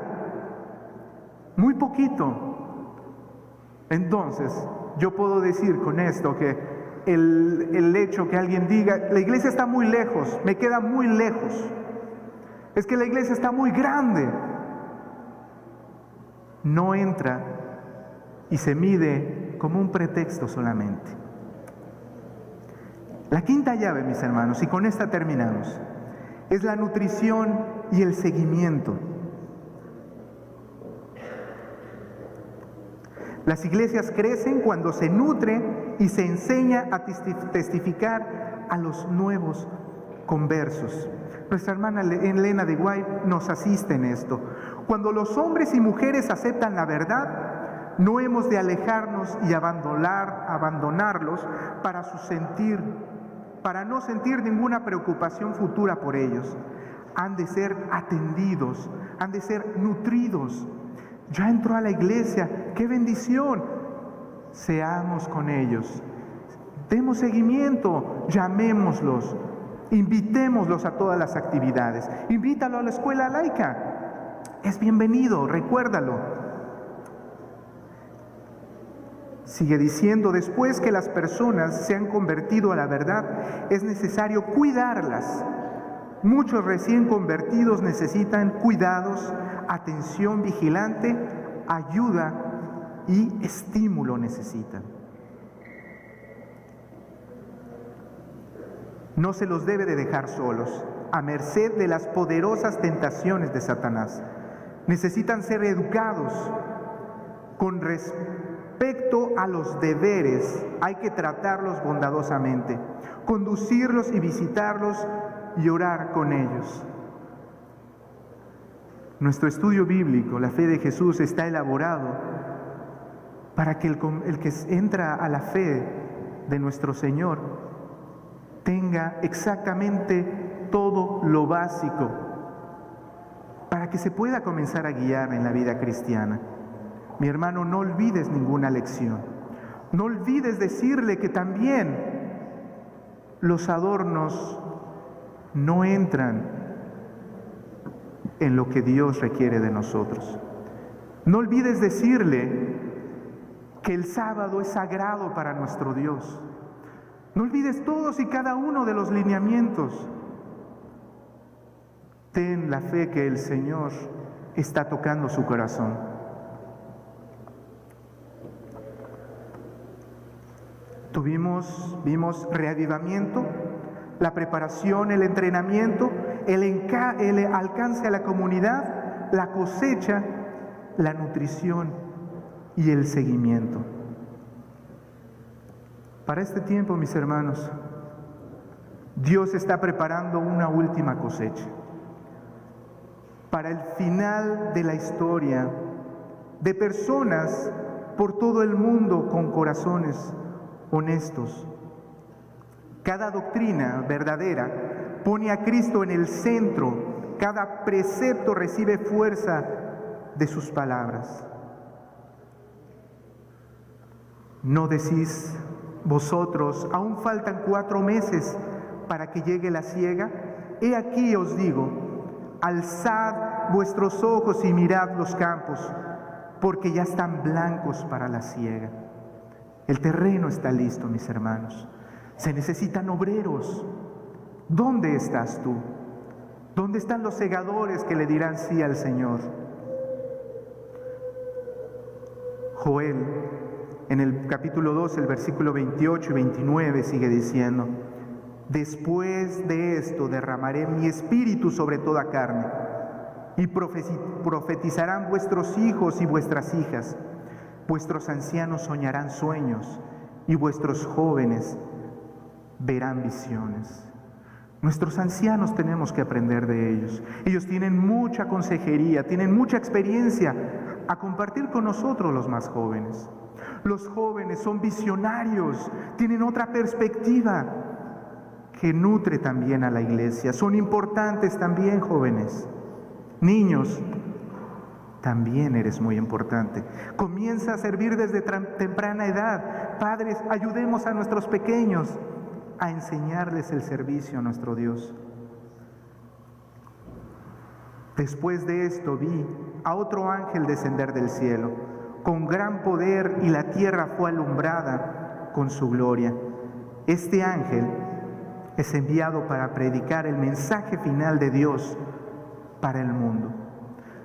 Speaker 1: Muy poquito. Entonces, yo puedo decir con esto que el hecho que alguien diga: la iglesia está muy lejos, me queda muy lejos, es que la iglesia está muy grande, no entra y se mide como un pretexto solamente. La quinta llave, mis hermanos, y con esta terminamos, es la nutrición y el seguimiento. Las iglesias crecen cuando se nutre y se enseña a testificar a los nuevos conversos. Nuestra hermana Elena de White nos asiste en esto. Cuando los hombres y mujeres aceptan la verdad, no hemos de alejarnos y abandonarlos para no sentir ninguna preocupación futura por ellos. Han de ser atendidos, han de ser nutridos. Ya entró a la iglesia, ¡qué bendición! Seamos con ellos, demos seguimiento, llamémoslos, invitémoslos a todas las actividades. Invítalo a la escuela laica, es bienvenido, recuérdalo. Sigue diciendo: después que las personas se han convertido a la verdad, es necesario cuidarlas. Muchos recién convertidos necesitan cuidados, atención vigilante, ayuda y estímulo necesitan. No se los debe de dejar solos, a merced de las poderosas tentaciones de Satanás. Necesitan ser educados. Con respecto a los deberes, hay que tratarlos bondadosamente, conducirlos y visitarlos y orar con ellos. Nuestro estudio bíblico, la fe de Jesús, está elaborado para que el que entra a la fe de nuestro Señor tenga exactamente todo lo básico para que se pueda comenzar a guiar en la vida cristiana. Mi hermano, no olvides ninguna lección. No olvides decirle que también Los adornos no entran en lo que Dios requiere de nosotros. No olvides decirle que el sábado es sagrado para nuestro Dios. No olvides todos y cada uno de los lineamientos. Ten la fe que el Señor está tocando su corazón. Vimos reavivamiento, la preparación, el entrenamiento, el alcance a la comunidad, la cosecha, la nutrición y el seguimiento. Para este tiempo, mis hermanos, Dios está preparando una última cosecha. Para el final de la historia, de personas por todo el mundo con corazones honestos. Cada doctrina verdadera pone a Cristo en el centro. Cada precepto recibe fuerza de sus palabras. ¿No decís vosotros, aún faltan 4 meses para que llegue la siega? He aquí os digo, alzad vuestros ojos y mirad los campos, porque ya están blancos para la siega. El terreno está listo, mis hermanos. Se necesitan obreros. ¿Dónde estás tú? ¿Dónde están los segadores que le dirán sí al Señor? Joel, en el capítulo 2, el versículo 28 y 29, sigue diciendo: después de esto derramaré mi espíritu sobre toda carne, y profetizarán vuestros hijos y vuestras hijas. Vuestros ancianos soñarán sueños, y vuestros jóvenes verán visiones. Nuestros ancianos tenemos que aprender de ellos. Ellos tienen mucha consejería, tienen mucha experiencia a compartir con nosotros los más jóvenes. Los jóvenes son visionarios, tienen otra perspectiva que nutre también a la iglesia. Son importantes también, jóvenes. Niños, también eres muy importante. Comienza a servir desde temprana edad. Padres, ayudemos a nuestros pequeños a enseñarles el servicio a nuestro Dios. Después de esto vi a otro ángel descender del cielo con gran poder, y la tierra fue alumbrada con su gloria. Este ángel es enviado para predicar el mensaje final de Dios para el mundo,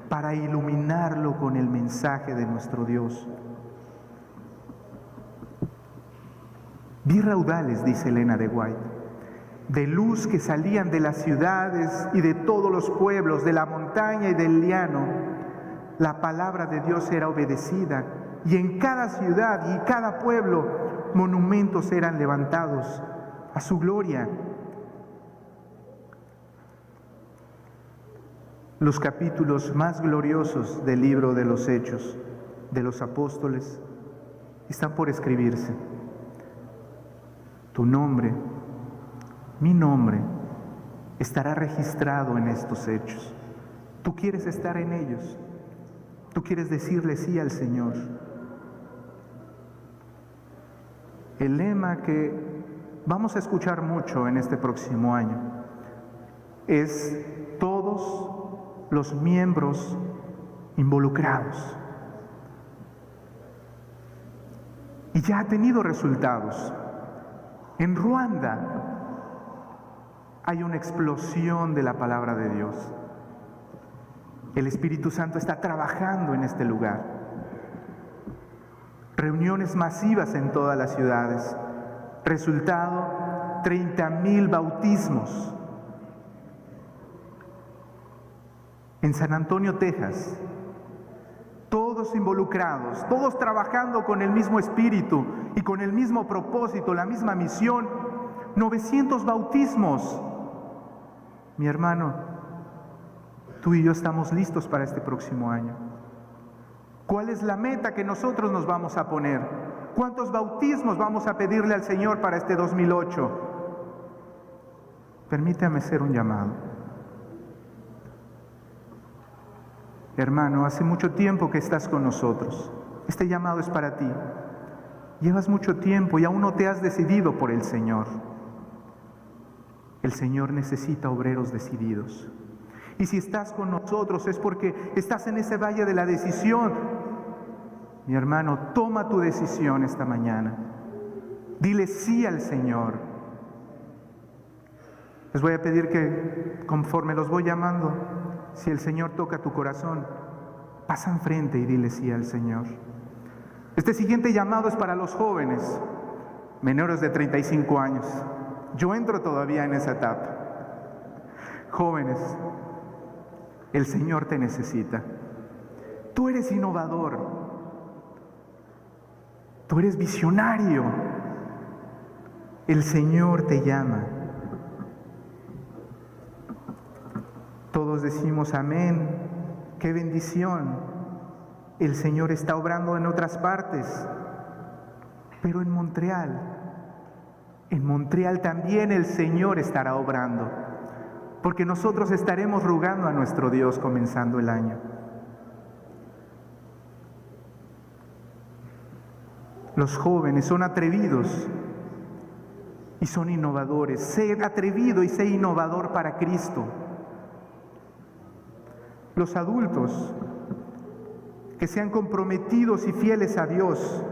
Speaker 1: para iluminarlo con el mensaje de nuestro Dios. Vi raudales, dice Elena de White, de luz que salían de las ciudades y de todos los pueblos, de la montaña y del llano. La palabra de Dios era obedecida, y en cada ciudad y cada pueblo monumentos eran levantados a su gloria. Los capítulos más gloriosos del libro de los Hechos de los Apóstoles están por escribirse. Tu nombre, mi nombre, estará registrado en estos hechos. Tú quieres estar en ellos. Tú quieres decirle sí al Señor. El lema que vamos a escuchar mucho en este próximo año es: todos los miembros involucrados. Y ya ha tenido resultados. En Ruanda hay una explosión de la palabra de Dios. El Espíritu Santo está trabajando en este lugar. Reuniones masivas en todas las ciudades. Resultado, 30,000 bautismos. En San Antonio, Texas, todos involucrados, todos trabajando con el mismo espíritu y con el mismo propósito, la misma misión. 900 bautismos. Mi hermano, tú y yo estamos listos para este próximo año. ¿Cuál es la meta que nosotros nos vamos a poner? ¿Cuántos bautismos vamos a pedirle al Señor para este 2008? Permítame hacer un llamado. Hermano, hace mucho tiempo que estás con nosotros. Este llamado es para ti. Llevas mucho tiempo y aún no te has decidido por el Señor. El Señor necesita obreros decididos. Y si estás con nosotros es porque estás en ese valle de la decisión. Mi hermano, toma tu decisión esta mañana. Dile sí al Señor. Les voy a pedir que, conforme los voy llamando, si el Señor toca tu corazón, pasa enfrente y dile sí al Señor. Este siguiente llamado es para los jóvenes, menores de 35 años. Yo entro todavía en esa etapa. Jóvenes, el Señor te necesita. Tú eres innovador. Tú eres visionario. El Señor te llama. Todos decimos amén. ¡Qué bendición! El Señor está obrando en otras partes, pero en Montreal también el Señor estará obrando, porque nosotros estaremos rogando a nuestro Dios comenzando el año. Los jóvenes son atrevidos y son innovadores. Sé atrevido y sé innovador para Cristo. Los adultos que sean comprometidos y fieles a Dios,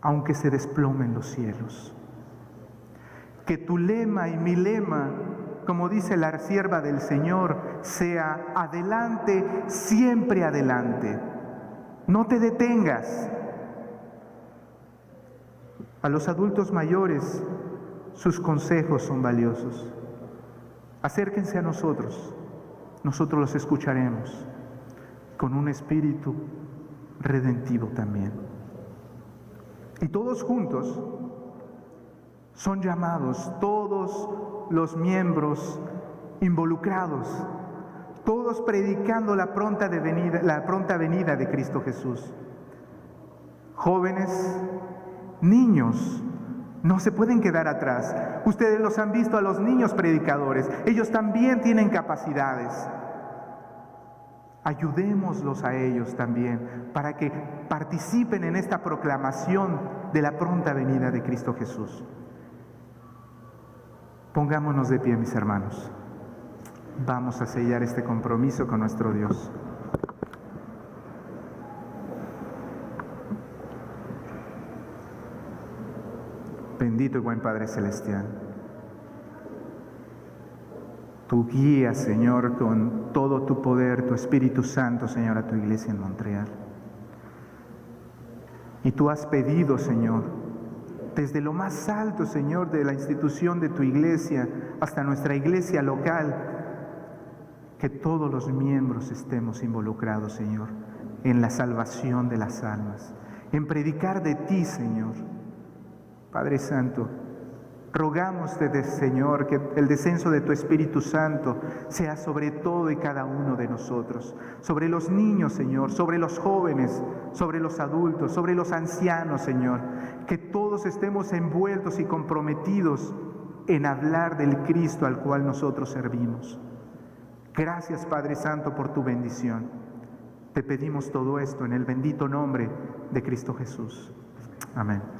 Speaker 1: aunque se desplomen los cielos. Que tu lema y mi lema, como dice la sierva del Señor, sea adelante, siempre adelante. No te detengas. A los adultos mayores, sus consejos son valiosos. Acérquense a nosotros. Nosotros los escucharemos con un espíritu redentivo también. Y todos juntos son llamados, todos los miembros involucrados, todos predicando la pronta venida de Cristo Jesús. Jóvenes, niños, no se pueden quedar atrás. Ustedes los han visto a los niños predicadores. Ellos también tienen capacidades. Ayudémoslos a ellos también para que participen en esta proclamación de la pronta venida de Cristo Jesús. Pongámonos de pie, mis hermanos. Vamos a sellar este compromiso con nuestro Dios. Bendito y buen Padre Celestial. Tú guías, Señor, con todo tu poder, tu Espíritu Santo, Señor, a tu iglesia en Montreal. Y tú has pedido, Señor, desde lo más alto, Señor, de la institución de tu iglesia hasta nuestra iglesia local, que todos los miembros estemos involucrados, Señor, en la salvación de las almas, en predicar de ti, Señor. Padre Santo, rogamos Señor, que el descenso de tu Espíritu Santo sea sobre todo y cada uno de nosotros, sobre los niños, Señor, sobre los jóvenes, sobre los adultos, sobre los ancianos, Señor, que todos estemos envueltos y comprometidos en hablar del Cristo al cual nosotros servimos. Gracias, Padre Santo, por tu bendición. Te pedimos todo esto en el bendito nombre de Cristo Jesús. Amén.